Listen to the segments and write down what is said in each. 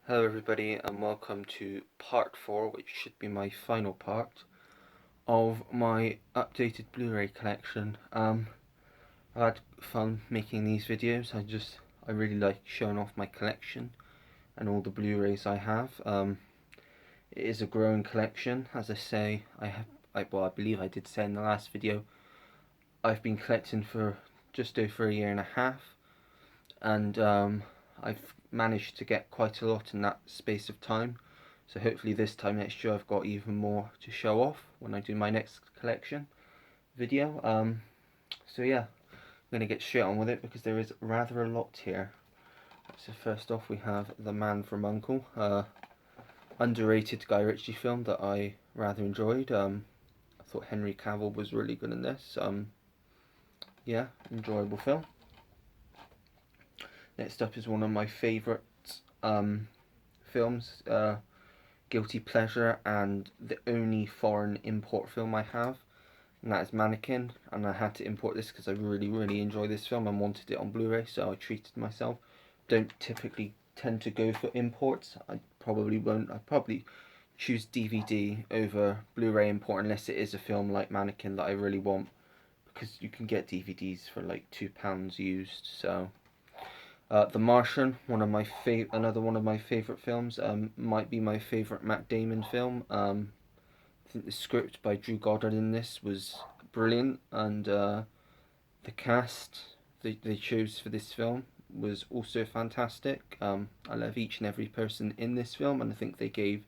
Hello everybody and welcome to part 4, which should be my final part of my updated Blu-ray collection. I've had fun making these videos. I really like showing off my collection and all the Blu-rays I have. It is a growing collection, as I say. I believe I did say in the last video, I've been collecting for just over a year and a half, and I've managed to get quite a lot in that space of time. So hopefully this time next year I've got even more to show off when I do my next collection video. So yeah, I'm going to get straight on with it because there is rather a lot here. So first off we have The Man from U.N.C.L.E., underrated Guy Ritchie film that I rather enjoyed. I thought Henry Cavill was really good in this. Yeah, enjoyable film. Next up is one of my favourite films, Guilty Pleasure, and the only foreign import film I have, and that is Mannequin. And I had to import this because I really enjoy this film and wanted it on Blu-ray, so I treated myself. Don't typically tend to go for imports. I probably won't. I probably choose DVD over Blu-ray import unless it is a film like Mannequin that I really want, because you can get DVDs for like £2 used. So The Martian, another one of my favourite films, might be my favourite Matt Damon film. I think the script by Drew Goddard in this was brilliant, and the cast they chose for this film was also fantastic. I love each and every person in this film, and I think they gave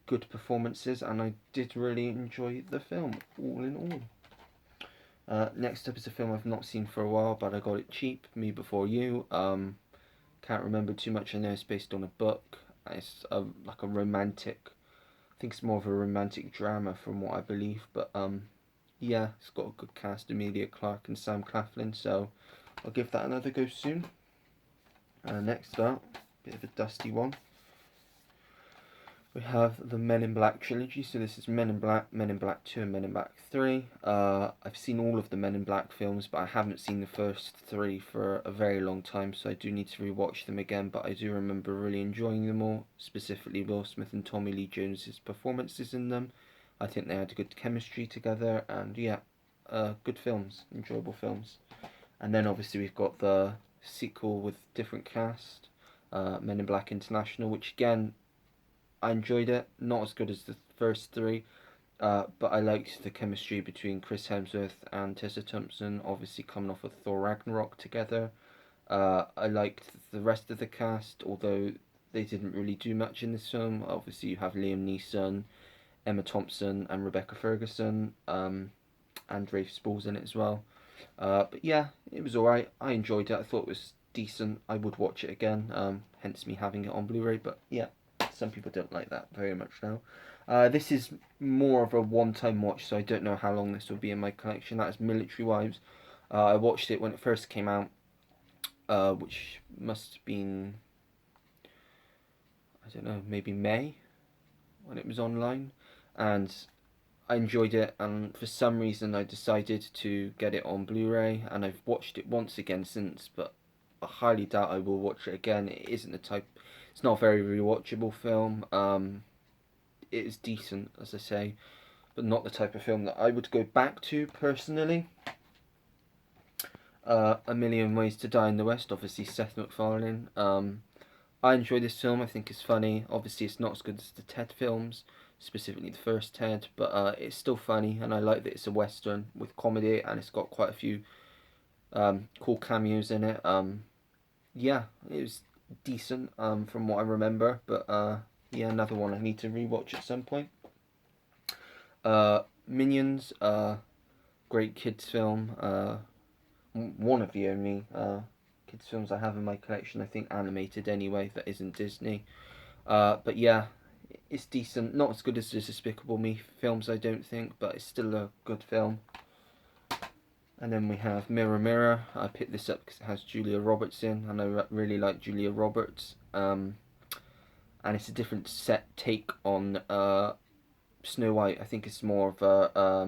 good performances, and I did really enjoy the film, all in all. Next up is a film I've not seen for a while, but I got it cheap, Me Before You. Can't remember too much. I know it's based on a book. It's like a romantic, I think it's more of a romantic drama from what I believe, but yeah, it's got a good cast, Emilia Clarke and Sam Claflin, so I'll give that another go soon. Next up, bit of a dusty one. We have the Men in Black trilogy, so this is Men in Black, Men in Black 2 and Men in Black 3. I've seen all of the Men in Black films, but I haven't seen the first 3 for a very long time, so I do need to rewatch them again, but I do remember really enjoying them all, specifically Will Smith and Tommy Lee Jones's performances in them. I think they had good chemistry together, and yeah, good films, enjoyable films. And then obviously we've got the sequel with different cast, Men in Black International, which again, I enjoyed it. Not as good as the first 3, but I liked the chemistry between Chris Hemsworth and Tessa Thompson, obviously coming off of Thor Ragnarok together. I liked the rest of the cast, although they didn't really do much in this film. Obviously you have Liam Neeson, Emma Thompson and Rebecca Ferguson, and Rafe Spall's in it as well. But yeah, it was alright. I enjoyed it. I thought it was decent. I would watch it again, hence me having it on Blu-ray, but yeah. Some people don't like that very much now. This is more of a one-time watch, so I don't know how long this will be in my collection. That is Military Wives. I watched it when it first came out, which must have been, I don't know, maybe May, when it was online. And I enjoyed it, and for some reason I decided to get it on Blu-ray, and I've watched it once again since, but I highly doubt I will watch it again. It isn't the type, it's not a very rewatchable film. It is decent, as I say, but not the type of film that I would go back to personally. A Million Ways to Die in the West, obviously Seth MacFarlane. I enjoy this film. I think it's funny. Obviously it's not as good as the Ted films, specifically the first Ted, but it's still funny, and I like that it's a western with comedy, and it's got quite a few cool cameos in it. Yeah, it was decent from what I remember, but yeah, another one I need to rewatch at some point. Minions, great kids film. One of the only kids films I have in my collection, I think animated anyway, that isn't Disney. But yeah, it's decent. Not as good as the Despicable Me films, I don't think, but it's still a good film. And then we have Mirror Mirror. I picked this up because it has Julia Roberts in, and I really like Julia Roberts. And it's a different take on Snow White. I think it's more of a, I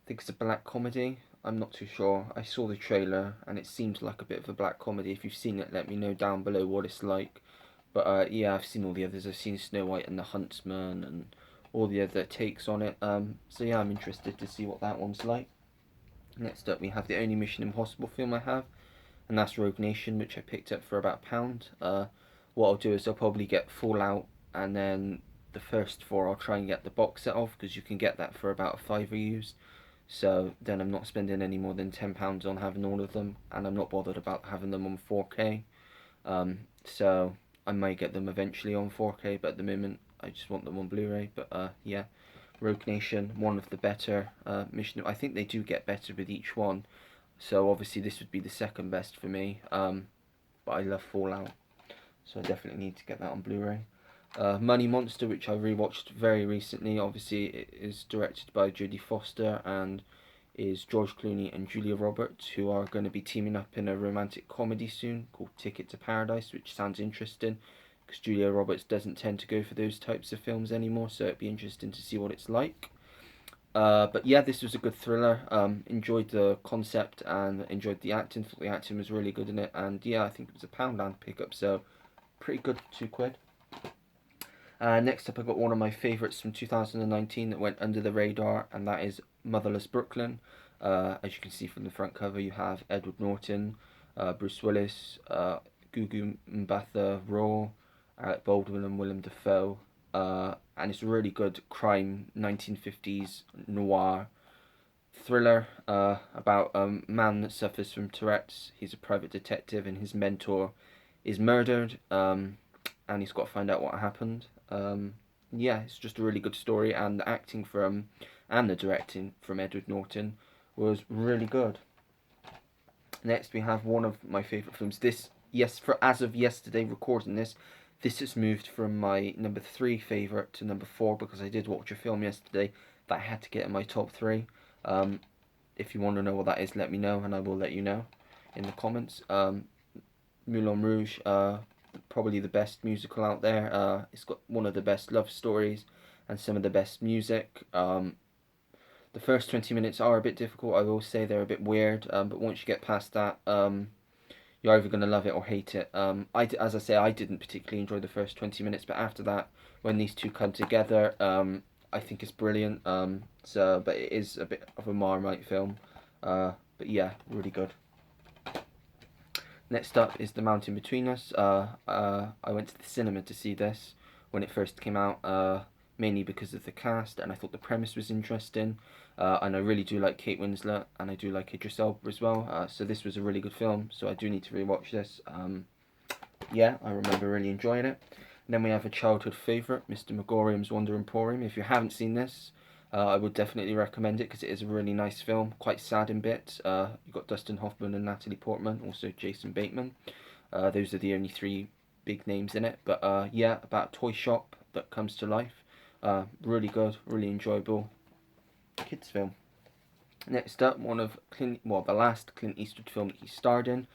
think it's a black comedy. I'm not too sure. I saw the trailer and it seems like a bit of a black comedy. If you've seen it, let me know down below what it's like. But yeah, I've seen all the others. I've seen Snow White and the Huntsman and all the other takes on it. So yeah, I'm interested to see what that one's like. Next up, we have the only Mission Impossible film I have, and that's Rogue Nation, which I picked up for about £1. What I'll do is I'll probably get Fallout, and then the first four I'll try and get the box set of, because you can get that for about £5 used. So then I'm not spending any more than £10 on having all of them, and I'm not bothered about having them on 4K. So I might get them eventually on 4K, but at the moment I just want them on Blu-ray. But yeah, Rogue Nation, one of the better mission. I think they do get better with each one. So obviously this would be the second best for me. But I love Fallout, so I definitely need to get that on Blu-ray. Money Monster, which I rewatched very recently. Obviously it is directed by Jodie Foster and is George Clooney and Julia Roberts, who are going to be teaming up in a romantic comedy soon called Ticket to Paradise, which sounds interesting because Julia Roberts doesn't tend to go for those types of films anymore, so it'd be interesting to see what it's like. But yeah, this was a good thriller. Enjoyed the concept and enjoyed the acting. Thought the acting was really good in it, and yeah, I think it was a £1 pickup, so pretty good, £2. Next up, I got one of my favourites from 2019 that went under the radar, and that is Motherless Brooklyn. As you can see from the front cover, you have Edward Norton, Bruce Willis, Gugu Mbatha Raw, Alec Baldwin and Willem Dafoe. And it's a really good crime 1950s noir thriller about a man that suffers from Tourette's. He's a private detective and his mentor is murdered, and he's got to find out what happened. Yeah, it's just a really good story, and the acting from and the directing from Edward Norton was really good. Next, we have one of my favourite films. As of yesterday, recording this has moved from my number 3 favourite to number 4 because I did watch a film yesterday that I had to get in my top 3. If you want to know what that is, let me know, and I will let you know in the comments. Moulin Rouge, probably the best musical out there. It's got one of the best love stories and some of the best music. The first 20 minutes are a bit difficult, I will say. They're a bit weird, but once you get past that, you're either going to love it or hate it. As I say, I didn't particularly enjoy the first 20 minutes, but after that, when these two come together, I think it's brilliant. But it is a bit of a Marmite film. But yeah, really good. Next up is The Mountain Between Us. I went to the cinema to see this when it first came out, mainly because of the cast, and I thought the premise was interesting. And I really do like Kate Winslet, and I do like Idris Elba as well. So this was a really good film, so I do need to rewatch this. Yeah, I remember really enjoying it. And then we have a childhood favourite, Mr. Megorium's Wonder Emporium. If you haven't seen this, I would definitely recommend it because it is a really nice film, quite sad in bits. You've got Dustin Hoffman and Natalie Portman, also Jason Bateman. Those are the only 3 big names in it. But yeah, about a toy shop that comes to life. Really good, really enjoyable kids film. Next up, the last Clint Eastwood film that he starred in,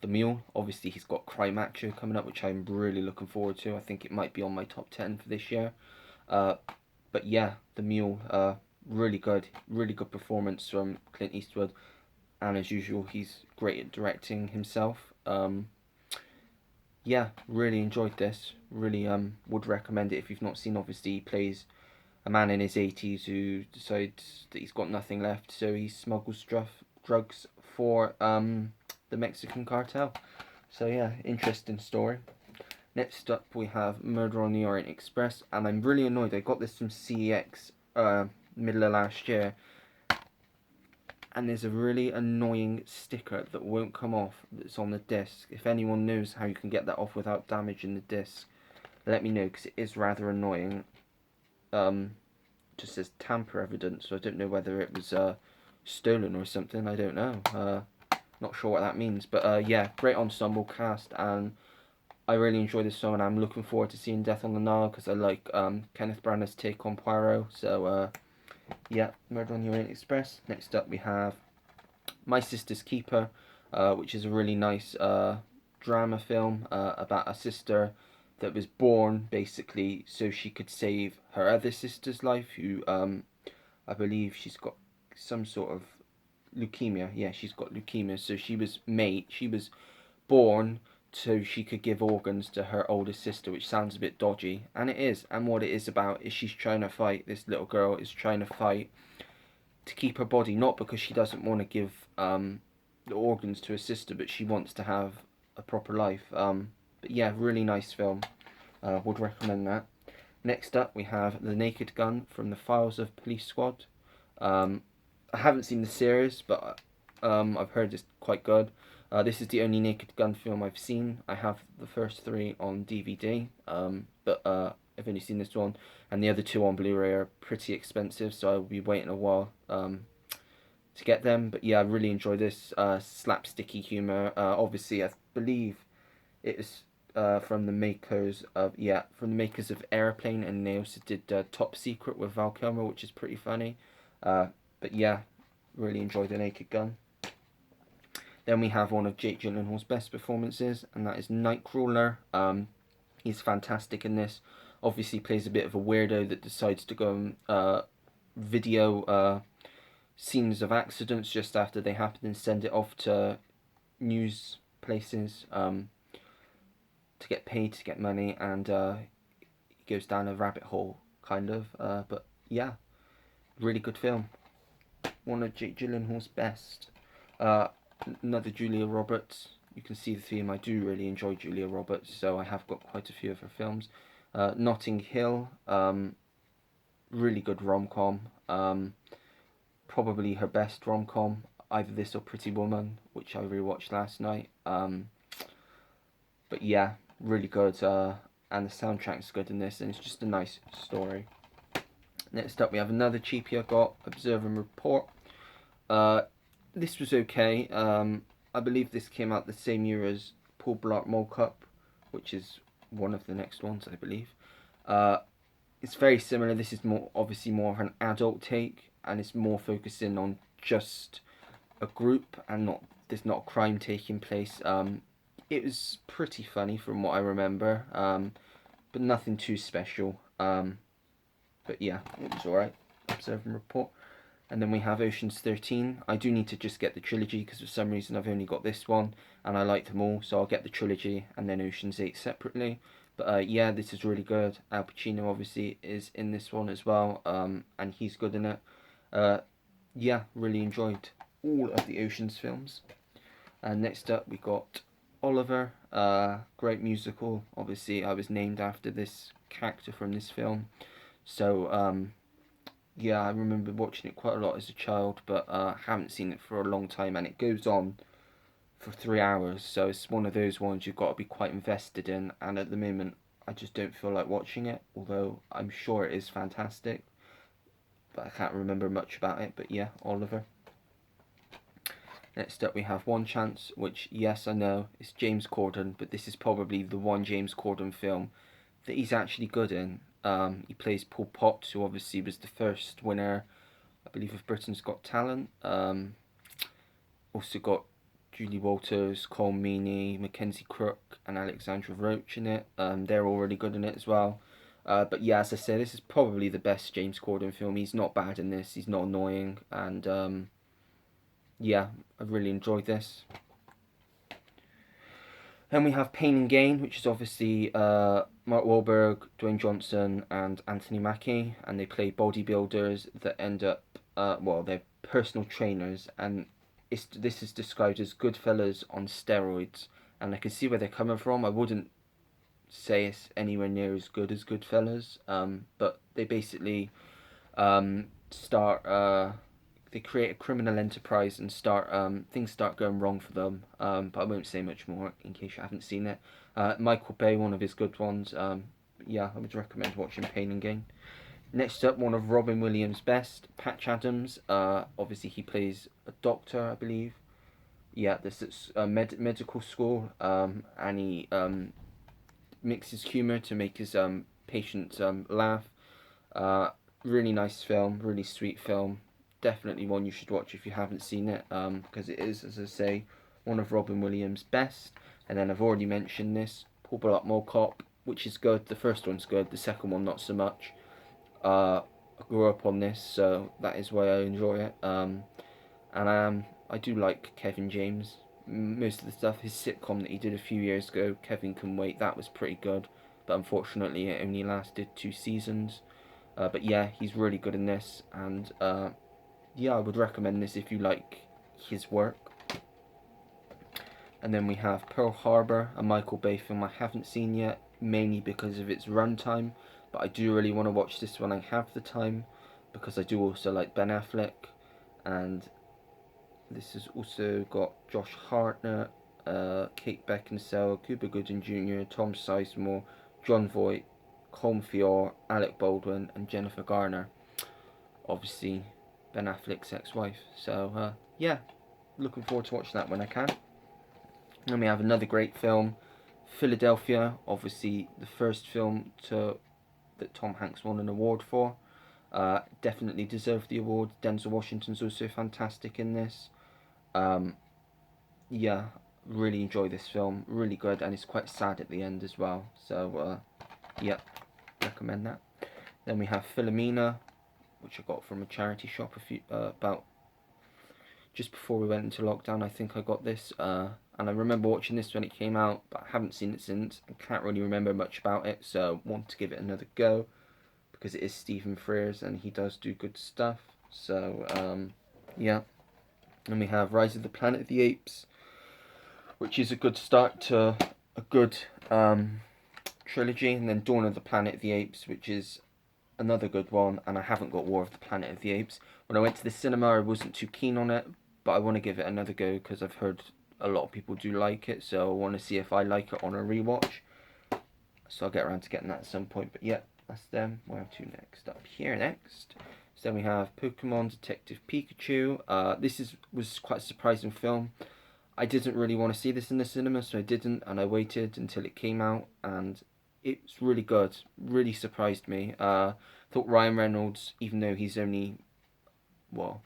The Mule. Obviously, he's got Cry Macho coming up, which I'm really looking forward to. I think it might be on my top 10 for this year. But yeah, The Mule, really good performance from Clint Eastwood, and as usual, he's great at directing himself. Yeah, really enjoyed this. Really would recommend it if you've not seen. Obviously, he plays a man in his 80s who decides that he's got nothing left, so he smuggles drugs for the Mexican cartel. So yeah, interesting story. Next up, we have Murder on the Orient Express, and I'm really annoyed. I got this from CEX middle of last year, and there's a really annoying sticker that won't come off that's on the disc. If anyone knows how you can get that off without damaging the disc, let me know, because it is rather annoying. Just says tamper evidence, so I don't know whether it was stolen or something. I don't know. Not sure what that means, but yeah, great ensemble cast, and I really enjoy this film, and I'm looking forward to seeing Death on the Nile because I like Kenneth Branagh's take on Poirot. So yeah, Murder on the Orient Express. Next up, we have My Sister's Keeper, which is a really nice drama film about a sister that was born basically so she could save her other sister's life, who I believe she's got some sort of leukemia. Yeah, she's got leukemia. So she was born so she could give organs to her older sister, which sounds a bit dodgy, and it is. And what it is about is she's trying to fight. This little girl is trying to fight to keep her body, not because she doesn't want to give the organs to her sister, but she wants to have a proper life. But yeah, really nice film. Would recommend that. Next up, we have The Naked Gun from the Files of Police Squad. I haven't seen the series, but I've heard it's quite good. This is the only Naked Gun film I've seen. I have the first three on DVD, but I've only seen this one, and the other two on Blu-ray are pretty expensive, so I'll be waiting a while to get them. But yeah, I really enjoy this slapsticky humor. Obviously, I believe it is from the makers of Airplane, and they also did Top Secret with Val Kilmer, which is pretty funny. But yeah, really enjoy The Naked Gun. Then we have one of Jake Gyllenhaal's best performances, and that is Nightcrawler. He's fantastic in this. Obviously plays a bit of a weirdo that decides to go and video scenes of accidents just after they happen and send it off to news places to get paid, to get money, and he goes down a rabbit hole, kind of. But yeah, really good film. One of Jake Gyllenhaal's best. Another Julia Roberts. You can see the theme. I do really enjoy Julia Roberts, so I have got quite a few of her films. Notting Hill, really good rom-com. Probably her best rom-com. Either this or Pretty Woman, which I rewatched last night. But yeah, really good. And the soundtrack's good in this, and it's just a nice story. Next up, we have another cheapie I got, Observe and Report. This was okay. I believe this came out the same year as Paul Blart Mall Cop, which is one of the next ones, I believe. It's very similar. This is obviously more of an adult take, and it's more focusing on just a group and there's not a crime taking place. It was pretty funny from what I remember, but nothing too special. But yeah, it was alright. Observe and Report. And then we have Ocean's 13. I do need to just get the trilogy because for some reason I've only got this one and I like them all, so I'll get the trilogy and then Ocean's 8 separately. But yeah, this is really good. Al Pacino obviously is in this one as well, and he's good in it. Yeah, really enjoyed all of the Ocean's films. And next up we got Oliver, great musical. Obviously I was named after this character from this film. So yeah, I remember watching it quite a lot as a child, but haven't seen it for a long time, and it goes on for 3 hours, so it's one of those ones you've got to be quite invested in, and at the moment I just don't feel like watching it, although I'm sure it is fantastic, but I can't remember much about it. But yeah, Oliver. Next up we have One Chance, which, yes, I know, it's James Corden, but this is probably the one James Corden film that he's actually good in. He plays Paul Potts, who obviously was the first winner, I believe, of Britain's Got Talent. Also got Julie Walters, Cole Meany, Mackenzie Crook, and Alexandra Roach in it. They're all really good in it as well. But yeah, as I said, this is probably the best James Corden film. He's not bad in this. He's not annoying, and yeah, I really enjoyed this. Then we have Pain and Gain, which is obviously Mark Wahlberg, Dwayne Johnson, and Anthony Mackie, and they play bodybuilders that end up, they're personal trainers, and this is described as Goodfellas on steroids, and I can see where they're coming from. I wouldn't say it's anywhere near as good as Goodfellas, but they basically they create a criminal enterprise and things start going wrong for them. But I won't say much more in case you haven't seen it. Michael Bay, one of his good ones. Yeah, I would recommend watching Pain and Gain. Next up, one of Robin Williams' best, Patch Adams. Obviously, he plays a doctor, I believe. Yeah, this is a medical school, and he mixes humour to make his patients laugh. Really nice film, really sweet film. Definitely one you should watch if you haven't seen it, because it is, as I say, one of Robin Williams' best. And then I've already mentioned this, Paul Blart Mall Cop, which is good. The first one's good, the second one not so much. I grew up on this, so that is why I enjoy it. And I do like Kevin James. Most of the stuff, his sitcom that he did a few years ago, Kevin Can Wait, that was pretty good. But unfortunately, it only lasted 2 seasons. But yeah, he's really good in this. And yeah, I would recommend this if you like his work. And then we have Pearl Harbor, a Michael Bay film I haven't seen yet, mainly because of its runtime. But I do really want to watch this when I have the time, because I do also like Ben Affleck. And this has also got Josh Hartnett, Kate Beckinsale, Cuba Gooding Jr., Tom Sizemore, Jon Voight, Colm Feore, Alec Baldwin, and Jennifer Garner. Obviously, Ben Affleck's ex-wife. So, yeah, looking forward to watching that when I can. And we have another great film, Philadelphia. Obviously, the first film that Tom Hanks won an award for. Definitely deserved the award. Denzel Washington's also fantastic in this. Yeah, really enjoy this film. Really good, and it's quite sad at the end as well. So, yeah, recommend that. Then we have Philomena, which I got from a charity shop about just before we went into lockdown. I think I got this, and I remember watching this when it came out, but I haven't seen it since. I can't really remember much about it, so want to give it another go because it is Stephen Frears and he does do good stuff. So, yeah. And we have Rise of the Planet of the Apes, which is a good start to a good trilogy, and then Dawn of the Planet of the Apes, which is another good one, and I haven't got War of the Planet of the Apes. When I went to the cinema, I wasn't too keen on it, but I want to give it another go because I've heard a lot of people do like it, so I want to see if I like it on a rewatch. So I'll get around to getting that at some point, but yeah, that's them. Where to next? Up here next. So then we have Pokemon Detective Pikachu. This was quite a surprising film. I didn't really want to see this in the cinema, so I didn't, and I waited until it came out, and it's really good. Really surprised me. Thought Ryan Reynolds, even though he's only, well,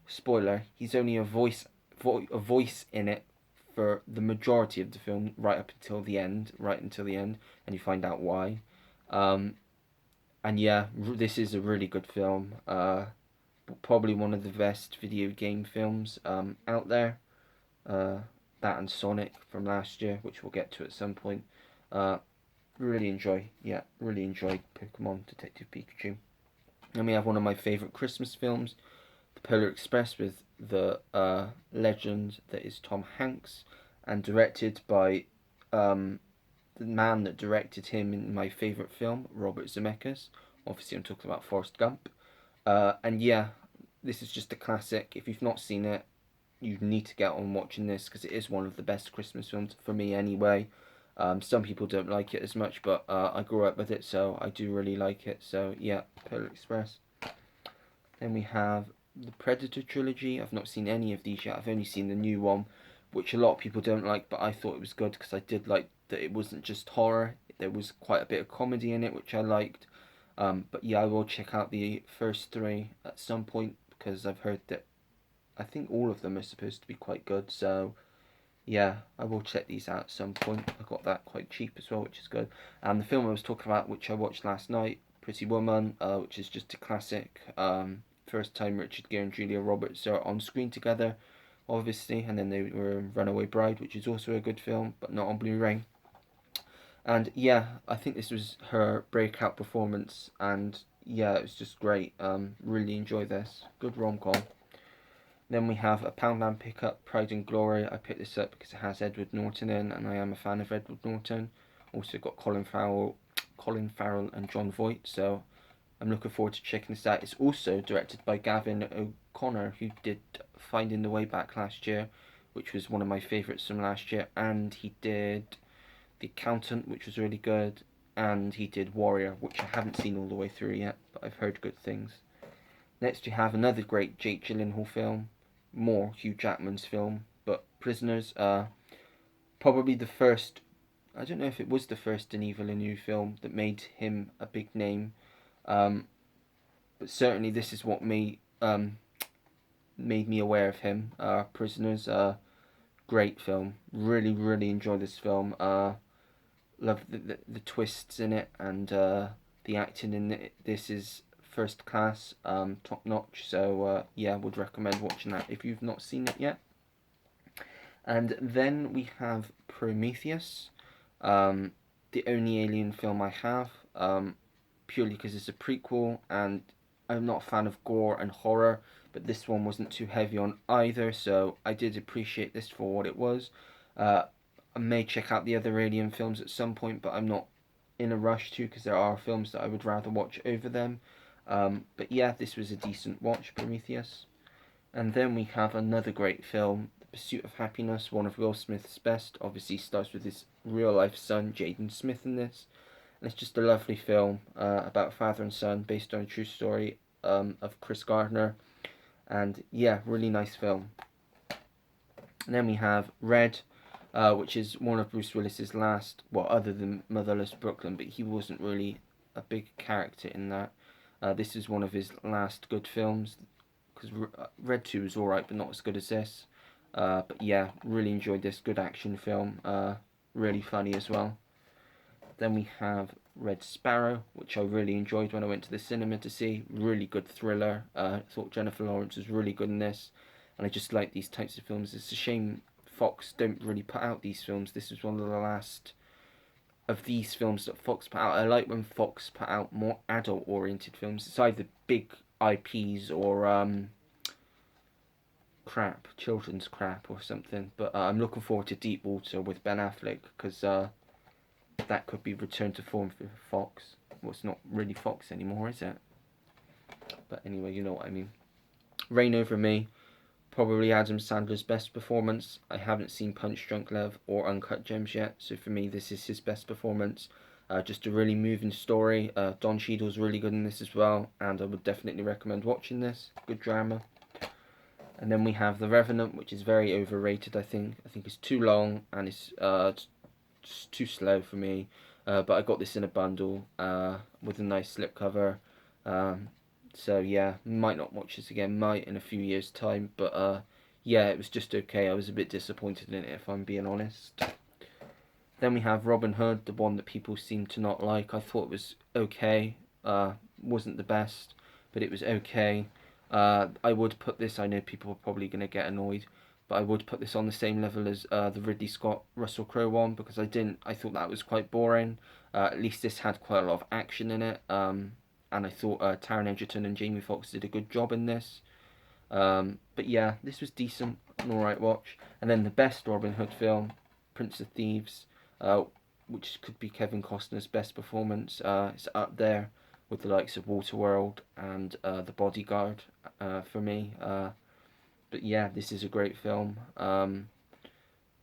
spoiler, he's only a voice in it for the majority of the film, right until the end, and you find out why. And yeah, this is a really good film. Probably one of the best video game films out there. That and Sonic from last year, which we'll get to at some point. Really enjoy Pokemon Detective Pikachu. And we have one of my favourite Christmas films, The Polar Express, with the legend that is Tom Hanks, and directed by the man that directed him in my favourite film, Robert Zemeckis. Obviously, I'm talking about Forrest Gump. And yeah, this is just a classic. If you've not seen it, you need to get on watching this because it is one of the best Christmas films for me anyway. Some people don't like it as much, but I grew up with it, so I do really like it. So yeah, Polar Express. Then we have the Predator Trilogy. I've not seen any of these yet. I've only seen the new one, which a lot of people don't like, but I thought it was good because I did like that it wasn't just horror. There was quite a bit of comedy in it, which I liked. But yeah, I will check out the first three at some point because I've heard that I think all of them are supposed to be quite good. So yeah, I will check these out at some point. I got that quite cheap as well, which is good. And the film I was talking about, which I watched last night, Pretty Woman, which is just a classic. First time Richard Gere and Julia Roberts are on screen together, obviously, and then they were in Runaway Bride, which is also a good film, but not on Blu-ray. And yeah, I think this was her breakout performance, and yeah, it was just great. Really enjoy this. Good rom-com. Then we have A Poundland Pickup, Pride and Glory. I picked this up because it has Edward Norton in, and I am a fan of Edward Norton. Also got Colin Farrell and Jon Voight, so I'm looking forward to checking this out. It's also directed by Gavin O'Connor, who did Finding the Way Back last year, which was one of my favourites from last year, and he did The Accountant, which was really good, and he did Warrior, which I haven't seen all the way through yet, but I've heard good things. Next you have another great Jake Gyllenhaal film, more Hugh Jackman's film, but Prisoners. Probably the first, I don't know if it was the first Denis Villeneuve film that made him a big name, but certainly this is what made me aware of him. Prisoners, great film. Really enjoy this film. Love the twists in it, and the acting in it. This is first class, top notch. So yeah, would recommend watching that if you've not seen it yet. And then we have Prometheus, the only Alien film I have, purely because it's a prequel, and I'm not a fan of gore and horror, but this one wasn't too heavy on either, so I did appreciate this for what it was. I may check out the other Alien films at some point, but I'm not in a rush to, because there are films that I would rather watch over them. But yeah, this was a decent watch, Prometheus. And then we have another great film, The Pursuit of Happiness, one of Will Smith's best. Obviously starts with his real life son, Jaden Smith, in this. And it's just a lovely film about father and son, based on a true story of Chris Gardner. And yeah, really nice film. And then we have Red, which is one of Bruce Willis's last, well, other than Motherless Brooklyn, but he wasn't really a big character in that. This is one of his last good films, because Red 2 was alright, but not as good as this. But yeah, really enjoyed this. Good action film. Really funny as well. Then we have Red Sparrow, which I really enjoyed when I went to the cinema to see. Really good thriller. I thought Jennifer Lawrence was really good in this. And I just like these types of films. It's a shame Fox don't really put out these films. This was one of the last of these films that Fox put out. I like when Fox put out more adult-oriented films. It's either big IPs or crap, children's crap or something. But I'm looking forward to Deep Water with Ben Affleck, because that could be returned to form for Fox. Well, it's not really Fox anymore, is it? But anyway, you know what I mean. Reign Over Me, probably Adam Sandler's best performance. I haven't seen Punch Drunk Love or Uncut Gems yet, so for me this is his best performance. Just a really moving story. Don Cheadle's really good in this as well, and I would definitely recommend watching this. Good drama. And then we have The Revenant, which is very overrated, I think. I think it's too long, and it's just too slow for me. But I got this in a bundle with a nice slipcover. So yeah, might not watch this again, might in a few years' time. But yeah, it was just okay. I was a bit disappointed in it, if I'm being honest. Then we have Robin Hood, the one that people seem to not like. I thought it was okay. Wasn't the best, but it was okay. I would put this, I know people are probably going to get annoyed, but I would put this on the same level as the Ridley Scott Russell Crowe one, because I thought that was quite boring. At least this had quite a lot of action in it, and I thought Taron Egerton and Jamie Foxx did a good job in this. But yeah, this was decent, an alright watch. And then the best Robin Hood film, Prince of Thieves, which could be Kevin Costner's best performance. It's up there with the likes of Waterworld and The Bodyguard for me. But yeah, this is a great film.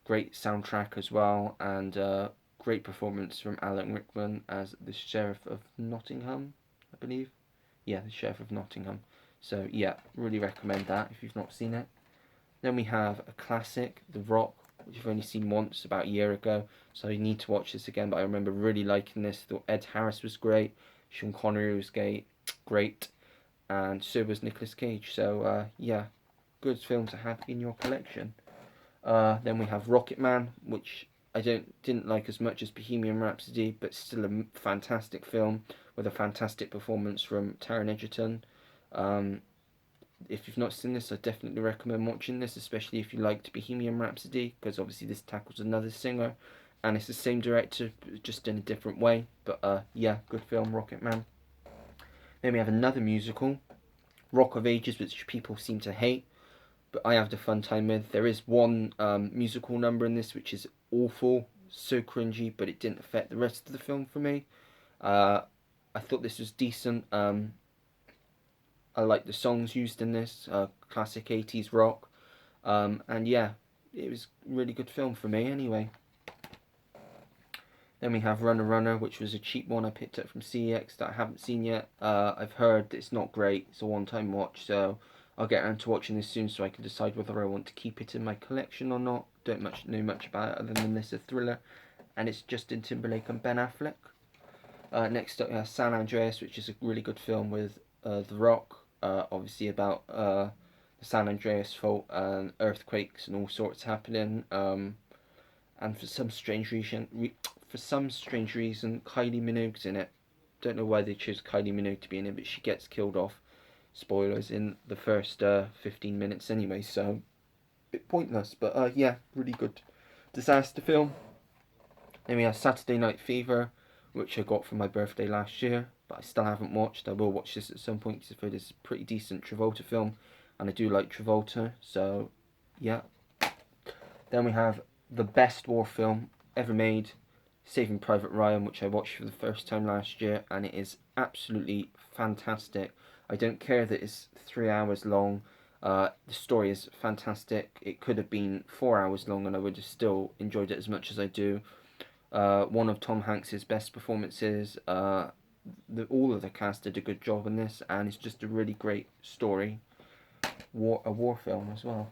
Great soundtrack as well, and great performance from Alan Rickman as the Sheriff of Nottingham, I believe. Yeah, the Sheriff of Nottingham. So yeah, really recommend that if you've not seen it. Then we have a classic, The Rock, which I've only seen once about a year ago, so I need to watch this again, but I remember really liking this. Thought Ed Harris was great, Sean Connery was great, and so was Nicolas Cage. So yeah, good film to have in your collection. Then we have Rocket Man, which I didn't like as much as Bohemian Rhapsody, but still a fantastic film with a fantastic performance from Taron Egerton. If you've not seen this, I definitely recommend watching this, especially if you liked Bohemian Rhapsody, because obviously this tackles another singer, and it's the same director, just in a different way. But yeah, good film, Rocket Man. Then we have another musical, Rock of Ages, which people seem to hate, but I have a fun time with. There is one musical number in this which is awful, so cringy, but it didn't affect the rest of the film for me. I thought this was decent. I like the songs used in this, classic 80s rock. And yeah, it was a really good film for me anyway. Then we have Runner Runner, which was a cheap one I picked up from CEX that I haven't seen yet. I've heard it's not great. It's a one-time watch, so I'll get around to watching this soon so I can decide whether I want to keep it in my collection or not. Don't know much about it other than this is a thriller. And it's Justin Timberlake and Ben Affleck. Next up we have San Andreas, which is a really good film with The Rock. Obviously about the San Andreas fault and earthquakes and all sorts happening. And for some strange reason, Kylie Minogue's in it. don't know why they chose Kylie Minogue to be in it, but she gets killed off, spoilers, in the first 15 minutes anyway, so a bit pointless. But yeah, really good disaster film. Then we have Saturday Night Fever, which I got for my birthday last year, but I still haven't watched. I will watch this at some point because I feel it's a pretty decent Travolta film, and I do like Travolta, so yeah. Then we have the best war film ever made, Saving Private Ryan, which I watched for the first time last year, and it is absolutely fantastic. I don't care that it's 3 hours long. The story is fantastic. It could have been 4 hours long and I would have still enjoyed it as much as I do. One of Tom Hanks's best performances. All of the cast did a good job in this, and it's just a really great story. A war film as well.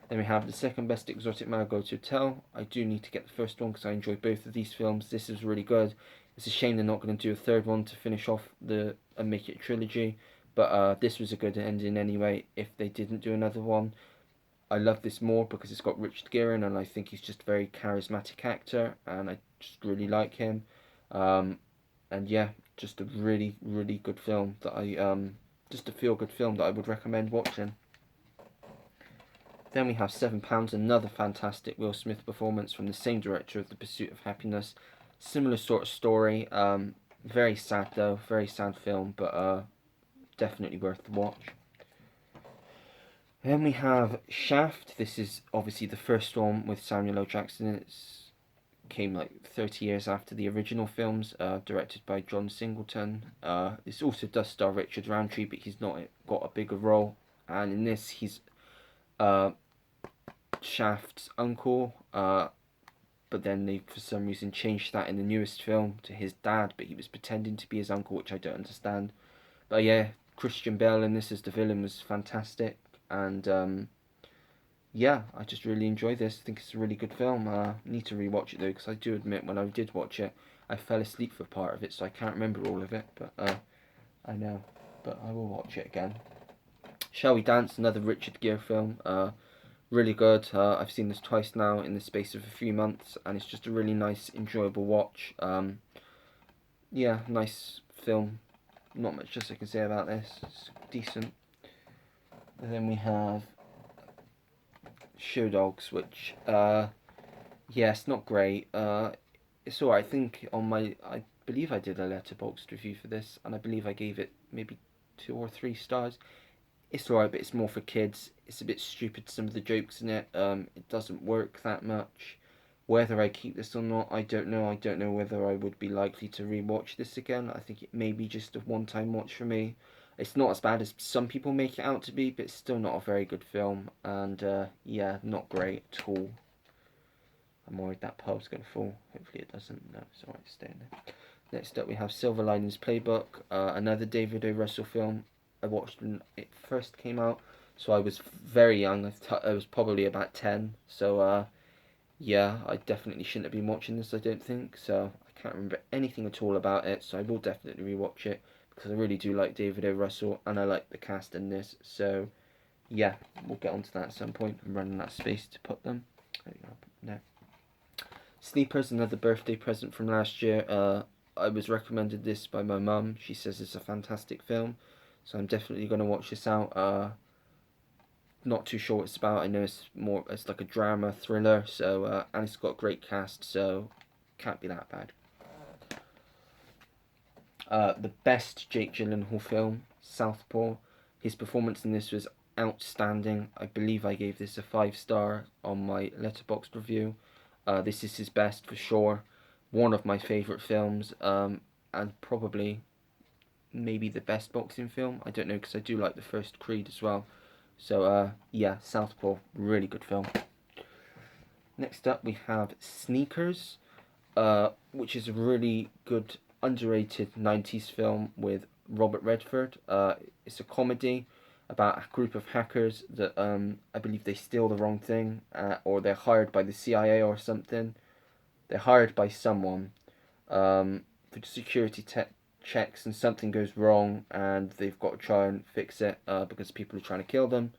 Then we have the second best exotic Marigold Hotel. I do need to get the first one because I enjoyed both of these films. This is really good. It's a shame they're not going to do a third one to finish off and make it a trilogy. But this was a good ending anyway if they didn't do another one. I love this more because it's got Richard Gere and I think he's just a very charismatic actor and I just really like him. And yeah, just a really, really good film that just a feel-good film that I would recommend watching. Then we have £7, another fantastic Will Smith performance from the same director of The Pursuit of Happiness. Similar sort of story, very sad though, very sad film, but definitely worth the watch. Then we have Shaft. This is obviously the first one with Samuel L. Jackson. It came like 30 years after the original films, directed by John Singleton. This also does star Richard Roundtree, but he's not got a bigger role. And in this, he's Shaft's uncle, but then they for some reason changed that in the newest film to his dad, but he was pretending to be his uncle, which I don't understand. But yeah, Christian Bale in this as the villain was fantastic, and yeah, I just really enjoyed this. I think it's a really good film. Need to rewatch it though, because I do admit when I did watch it, I fell asleep for part of it, so I can't remember all of it. But I know, but I will watch it again. Shall We Dance? Another Richard Gere film. Really good. I've seen this twice now in the space of a few months, and it's just a really nice, enjoyable watch. Yeah, nice film. Not much else I can say about this. It's decent. And then we have Show Dogs, which yeah, it's not great. It's alright. I think I believe I did a Letterboxd review for this, and I believe I gave it maybe 2 or 3 stars. It's alright, but it's more for kids. It's a bit stupid, some of the jokes in it. It doesn't work that much. Whether I keep this or not, I don't know. I don't know whether I would be likely to rewatch this again. I think it may be just a one-time watch for me. It's not as bad as some people make it out to be, but it's still not a very good film. And yeah, not great at all. I'm worried that pub's going to fall. Hopefully it doesn't. No, it's alright, stay in there. Next up we have Silver Linings Playbook, another David O. Russell film. I watched when it first came out, so I was very young. I was probably about 10, so yeah, I definitely shouldn't have been watching this, I don't think, so I can't remember anything at all about it, so I will definitely rewatch it, because I really do like David O. Russell, and I like the cast in this, so yeah, we'll get onto that at some point. I'm running out of space to put them. There you go, put them there. Sleepers, another birthday present from last year. I was recommended this by my mum. She says it's a fantastic film. So I'm definitely going to watch this out. Not too sure what it's about. I know it's like a drama thriller. So and it's got a great cast. So can't be that bad. The best Jake Gyllenhaal film, Southpaw. His performance in this was outstanding. I believe I gave this a 5-star on my Letterboxd review. This is his best for sure. One of my favourite films. And probably maybe the best boxing film. I don't know, because I do like the first Creed as well. So yeah, Southpaw, really good film. Next up we have Sneakers, which is a really good underrated 90s film with Robert Redford. It's a comedy about a group of hackers that I believe they steal the wrong thing, or they're hired by the CIA or something. They're hired by someone for security checks, and something goes wrong and they've got to try and fix it because people are trying to kill them.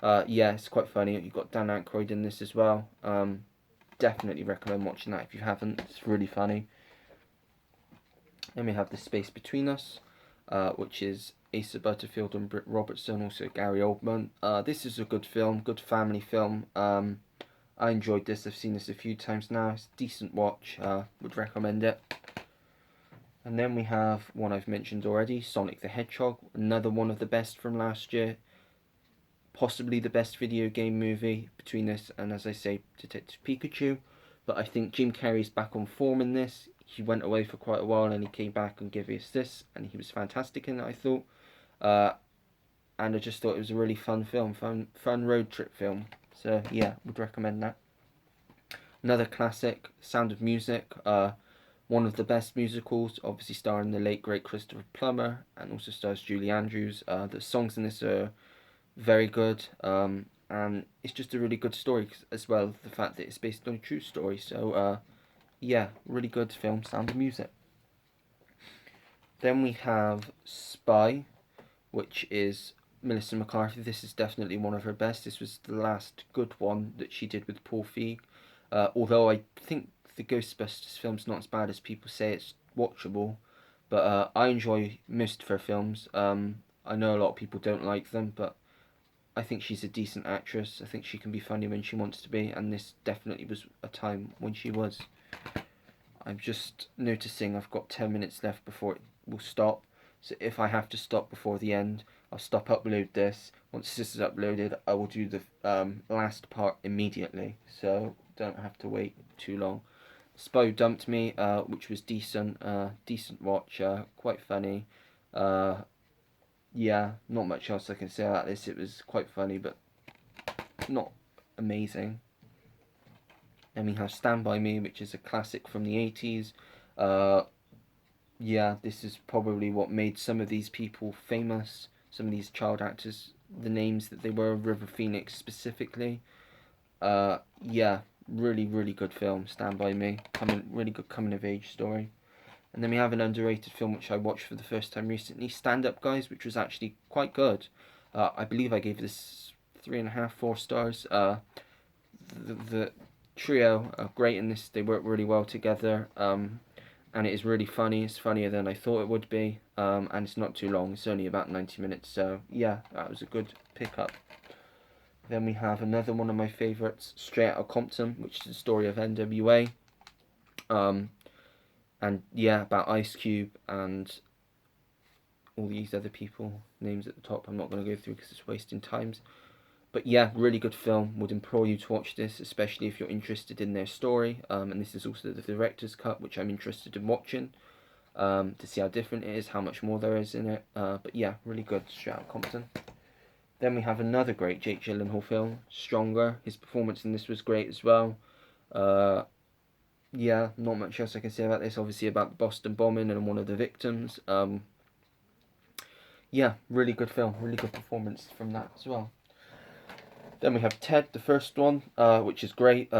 Yeah, it's quite funny. You've got Dan Aykroyd in this as well. Definitely recommend watching that if you haven't. It's really funny. Then we have The Space Between Us, which is Asa Butterfield and Britt Robertson, also Gary Oldman. This is a good film, good family film. I enjoyed this. I've seen this a few times now. It's a decent watch. Would recommend it. And then we have one I've mentioned already, Sonic the Hedgehog, another one of the best from last year. Possibly the best video game movie between this and, as I say, Detective Pikachu. But I think Jim Carrey's back on form in this. He went away for quite a while and he came back and gave us this, and he was fantastic in it, I thought. And I just thought it was a really fun film, fun road trip film. So yeah, would recommend that. Another classic, Sound of Music. One of the best musicals, obviously starring the late great Christopher Plummer, and also stars Julie Andrews. The songs in this are very good, and it's just a really good story as well. The fact that it's based on a true story. So yeah, really good film, Sound of Music. Then we have Spy, which is Melissa McCarthy. This is definitely one of her best. This was the last good one that she did with Paul Feig. Although I think the Ghostbusters film's not as bad as people say, it's watchable. But I enjoy most of her films. I know a lot of people don't like them, but I think she's a decent actress. I think she can be funny when she wants to be, and this definitely was a time when she was. I'm just noticing I've got 10 minutes left before it will stop. So if I have to stop before the end, I'll stop upload this. Once this is uploaded, I will do the last part immediately, so don't have to wait too long. Spy Dumped Me, which was decent watch, quite funny. Yeah, not much else I can say about this. It was quite funny, but not amazing. Then we have Stand By Me, which is a classic from the 80s. Yeah, this is probably what made some of these people famous, some of these child actors, the names that they were, River Phoenix specifically. Yeah, really good film, Stand By Me. Really good coming of age story. And then we have an underrated film which I watched for the first time recently, Stand Up Guys, which was actually quite good. I believe I gave this 3.5, 4 stars. The trio are great in this. They work really well together. And it is really funny. It's funnier than I thought it would be. And it's not too long. It's only about 90 minutes. So yeah, that was a good pickup. Then we have another one of my favourites, Straight Outta Compton, which is the story of NWA. And yeah, about Ice Cube and all these other people, names at the top I'm not going to go through because it's wasting times. But yeah, really good film. Would implore you to watch this, especially if you're interested in their story. And this is also the director's cut, which I'm interested in watching, to see how different it is, how much more there is in it. But yeah, really good, Straight Outta Compton. Then we have another great Jake Gyllenhaal film, Stronger. His performance in this was great as well. Yeah, not much else I can say about this. Obviously about the Boston bombing and one of the victims. Yeah, really good film, really good performance from that as well. Then we have Ted, the first one, which is great.